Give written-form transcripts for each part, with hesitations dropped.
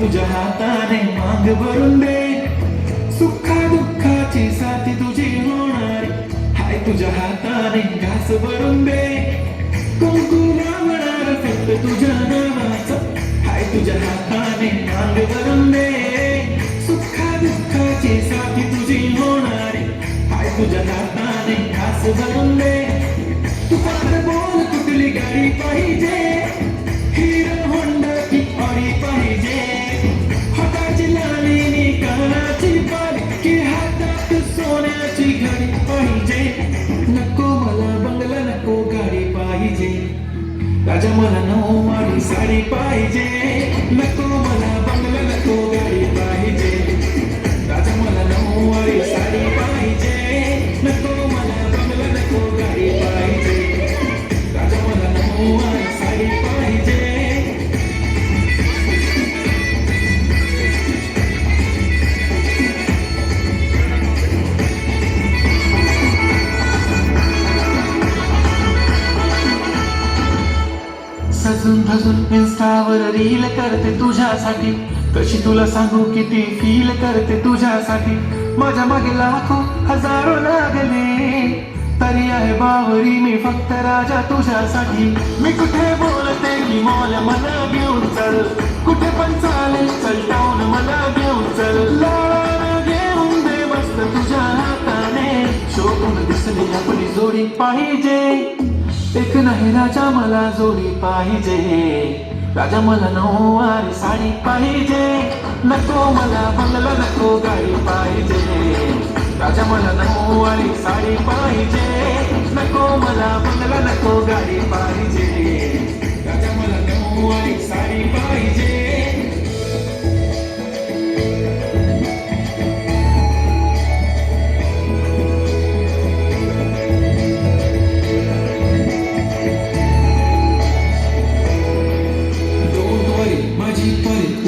तुझ्या हाताने मांग भरून दे, सुखा दुःखाची साथी तुझी होणार, हाय तुझ्या हाताने घास भरून दे, कुंकू लावणार फक्त तुझ्या नावाचं, हाय तुझ्या हाताने मांग भरून दे, सुखा दुःखाची साथी तुझी होणार, हाय तुझ्या हाताने घास भरून दे. तू फक्त बोल कुठली गाडी पाहिजे, हिरो होंडा की ऑडी पाहिजे, हाताची लाली नी कानाची बाली की हातात सोन्याची घडी पाहिजे. नको मला बंगला नको गाडी पाहिजे, राजा मला नऊवारी साडी पाहिजे. नको मला बंगला नको गाडी पाहिजे, राजा मला नऊवारी साडी पाहिजे. नको मला बंगला नको गाडी पाहिजे, राजा मला नऊवारी साडी पाहिजे. सजून धजून इन्स्टावर रील करते तुझ्यासाठी, कशी तुला सांगू किती फील करते तुझ्यासाठी. माझ्या मागे लाखो हजारो लागले, तरी आहे बावरी मी फक्त राजा तुझ्यासाठी. मी कुठे बोलते की मॉल मला घेऊन चल, कुठे पण चालेल चल टाऊन मला घेऊन चल. लाळा घेऊन दे मस्त तुझ्या हाताने, शोभून दिसली आपली जोडी पाहिजे. एक नाही राजा मला जोडी पाहिजे, राजा मला नऊवारी साडी पाहिजे. नको मला बंगला नको गाडी पाहिजे, राजा मला नऊवारी साडी पाहिजे. नको मला बंगला नको गाडी पाहिजे, राजा मला नऊवारी साडी पाहिजे.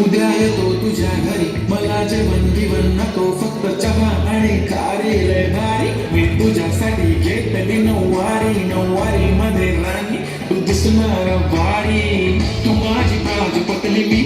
उद्या येतो तुझ्या घरी, मला जेवण बिवण नको फक्त चहा आणि खारी लय भारी. मी तुझ्यासाठी घेतली नऊवारी, नऊवारी मध्ये राणी तू दिसणार भारी. तू माझी बाजू पतली, मी